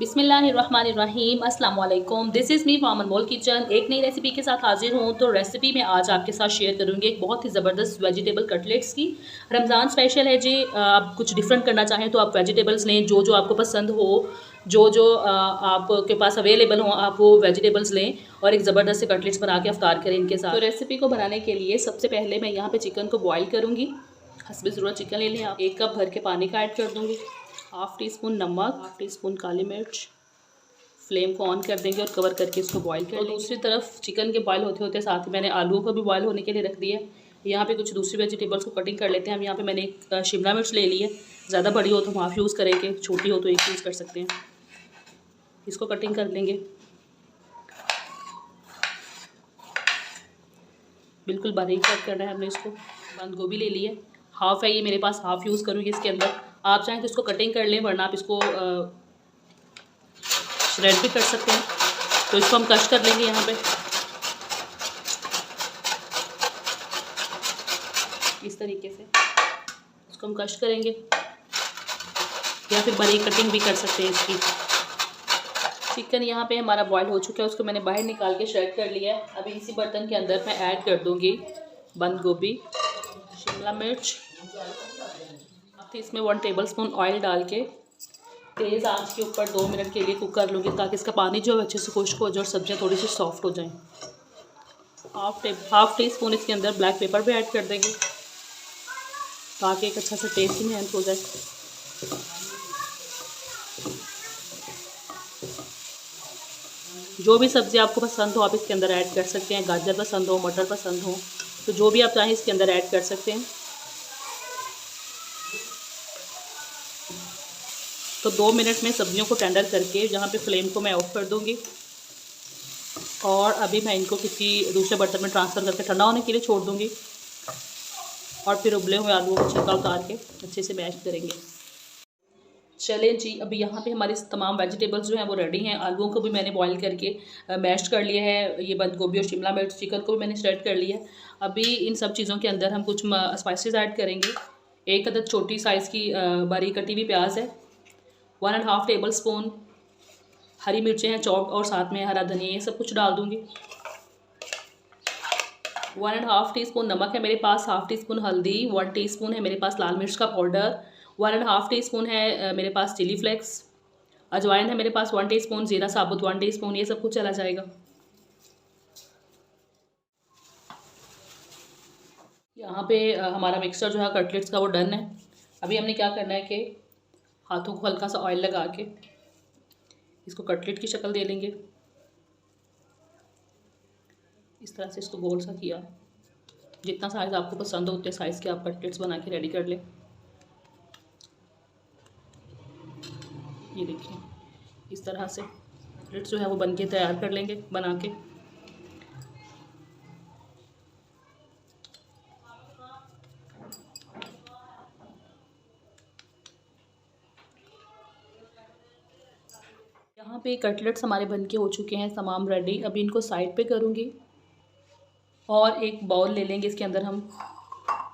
बिस्मिल्लाहिर्रहमानिर्रहीम अस्सलाम वालेकुम। This is me from Anmol kitchen. एक नई रेसिपी के साथ हाजिर हूँ। तो रेसिपी में आज आपके साथ शेयर करूँगी एक बहुत ही ज़बरदस्त वेजिटेबल कटलेट्स की। रमज़ान स्पेशल है जी। आप कुछ डिफरेंट करना चाहें तो आप वेजिटेबल्स लें, जो जो आपको पसंद हो, जो जो आपके पास अवेलेबल हो, आप वो वेजिटेबल्स लें और एक ज़बरदस्त से कटलेट्स बना के अफ्तार करें इनके साथ। तो रेसिपी को बनाने के लिए सबसे पहले मैं यहाँ पर चिकन को बॉयल करूँगी। हस्बे ज़रूरत चिकन ले लें आप। 1 कप भर के पानी का ऐड कर दूँगी। हाफ़ टी स्पून नमक, हाफ़ टी स्पून काली मिर्च। फ्लेम को ऑन कर देंगे और कवर करके इसको बॉईल कर लेंगे। दूसरी तरफ चिकन के बॉईल होते होते साथ ही मैंने आलूओं को भी बॉईल होने के लिए रख दिया है। यहाँ पे कुछ दूसरी वेजिटेबल्स को कटिंग कर लेते हैं हम। यहाँ पे मैंने एक शिमला मिर्च ले ली है। ज़्यादा बड़ी हो तो हाफ़ यूज़ करेंगे, छोटी हो तो एक यूज़ कर सकते हैं। इसको कटिंग कर लेंगे। बिल्कुल बारीक कट करना है हमने इसको। बंद गोभी ले ली है, हाफ़ है ये मेरे पास, हाफ़ यूज़ करूँगी इसके अंदर। आप चाहें तो इसको कटिंग कर लें, वरना आप इसको श्रेड भी कर सकते हैं। तो इसको हम कश कर लेंगे यहाँ पे इस तरीके से। इसको हम कश करेंगे या फिर बारीक कटिंग भी कर सकते हैं इसकी। चिकन यहाँ पे हमारा बॉईल हो चुका है, उसको मैंने बाहर निकाल के श्रेड कर लिया है। अभी इसी बर्तन के अंदर मैं ऐड कर दूँगी बंद गोभी, शिमला मिर्च। अब इसमें 1 टेबलस्पून ऑयल डाल के तेज़ आंच के ऊपर 2 मिनट के लिए कुक कर लूँगी, ताकि इसका पानी जो है अच्छे से खुश्क हो जाए और सब्जियाँ थोड़ी सी सॉफ्ट हो जाएं। हाफ़ टी स्पून इसके अंदर ब्लैक पेपर भी ऐड कर देंगे, ताकि एक अच्छा सा टेस्ट इनहेंस हो जाए। जो भी सब्ज़ी आपको पसंद हो आप इसके अंदर ऐड कर सकते हैं। गाजर पसंद हो, मटर पसंद हो, तो जो भी आप चाहें इसके अंदर ऐड कर सकते हैं। तो 2 मिनट में सब्जियों को टेंडर करके जहाँ पे फ्लेम को मैं ऑफ कर दूँगी और अभी मैं इनको किसी दूसरे बर्तन में ट्रांसफ़र करके ठंडा होने के लिए छोड़ दूँगी और फिर उबले हुए आलूओं को छिलका उतार के अच्छे से मैश करेंगे। चलें जी, अभी यहाँ पे हमारी तमाम वेजिटेबल्स जो हैं वो रेडी हैं। आलूओं को भी मैंने बॉईल करके मैश कर लिया है। ये बंद गोभी और शिमला मिर्च, चिकन को भी मैंने श्रेड कर लिया है। अभी इन सब चीज़ों के अंदर हम कुछ स्पाइसेस ऐड करेंगे। 1 अदद छोटी साइज़ की बारीक कटी हुई प्याज है, 1.5 टेबलस्पून हरी मिर्चें हैं चॉप्ड, और साथ में हरा धनिया, ये सब कुछ डाल दूँगी। 1.5 टीस्पून नमक है मेरे पास, हाफ़ टी स्पून हल्दी, 1 टीस्पून है मेरे पास लाल मिर्च का पाउडर, 1.5 टीस्पून है मेरे पास चिली फ्लेक्स, अजवाइन है मेरे पास 1 टीस्पून, जीरा साबुत 1 टीस्पून, ये सब कुछ चला जाएगा। यहाँ पे हमारा मिक्सचर जो है कटलेट्स का वो डन है। अभी हमने क्या करना है कि हाथों को हल्का सा ऑयल लगा के इसको कटलेट की शक्ल दे लेंगे। इस तरह से इसको गोल सा किया। जितना साइज़ आपको पसंद हो उतने साइज़ के आप कटलेट्स बना के रेडी कर लें। ये देखिए, इस तरह से कटलेट्स जो है वो बन के तैयार कर लेंगे बना के। यहाँ पे कटलेट्स हमारे बन के हो चुके हैं तमाम रेडी। अभी इनको साइड पे करूँगी और एक बाउल ले लेंगे। इसके अंदर हम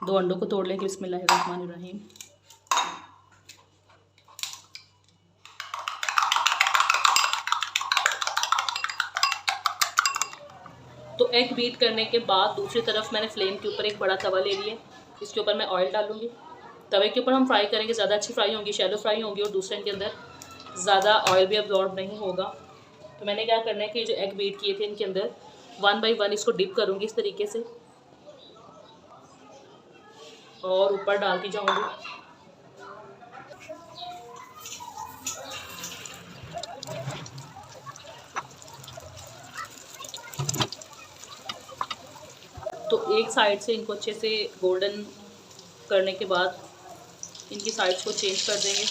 2 अंडों को तोड़ लेंगे। बिस्मिल्लाहिर्रहमानिर्रहीम। तो एग बीट करने के बाद दूसरी तरफ मैंने फ्लेम के ऊपर एक बड़ा तवा ले लिया। इसके ऊपर मैं ऑयल डालूँगी। तवे के ऊपर हम फ्राई करेंगे, ज़्यादा अच्छी फ्राई होंगी, शैलो फ्राई होंगी, और दूसरे के अंदर ज़्यादा ऑयल भी अब्जॉर्ब नहीं होगा। तो मैंने क्या करना है कि जो एग बीट किए थे इनके अंदर 1 बाई 1 इसको डिप करूँगी इस तरीके से और ऊपर डालती जाऊँगी। तो एक साइड से इनको अच्छे से गोल्डन करने के बाद इनकी साइड्स को चेंज कर देंगे।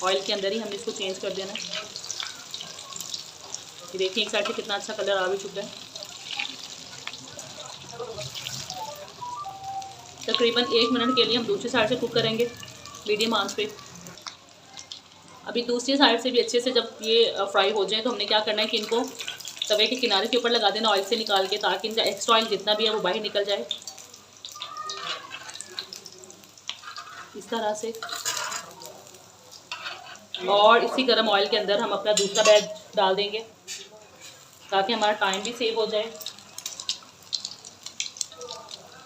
ऑयल के अंदर ही हमने इसको चेंज कर देना है। ये देखिए एक साइड से कितना अच्छा कलर आ भी चुका है। तकरीबन 1 मिनट के लिए हम दूसरी साइड से कुक करेंगे मीडियम आंच पे। अभी दूसरी साइड से भी अच्छे से जब ये फ्राई हो जाए तो हमने क्या करना है कि इनको तवे के किनारे के ऊपर लगा देना ऑयल से निकाल के, ताकि इनका एक्स्ट्रा ऑयल जितना भी है वो बाहर निकल जाए। इस तरह से और इसी गर्म ऑयल के अंदर हम अपना दूसरा बैच डाल देंगे ताकि हमारा टाइम भी सेव हो जाए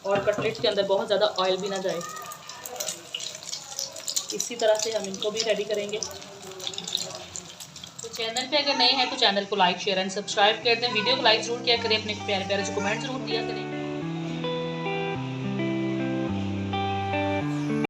और कटलेट्स के अंदर बहुत ज़्यादा ऑयल भी ना जाए। इसी तरह से हम इनको भी रेडी करेंगे। तो चैनल पे अगर नए हैं तो चैनल को लाइक शेयर एंड सब्सक्राइब कर दें। वीडियो को लाइक ज़रूर किया करें, अपने प्यारे प्यारे से कमेंट ज़रूर दिया करें।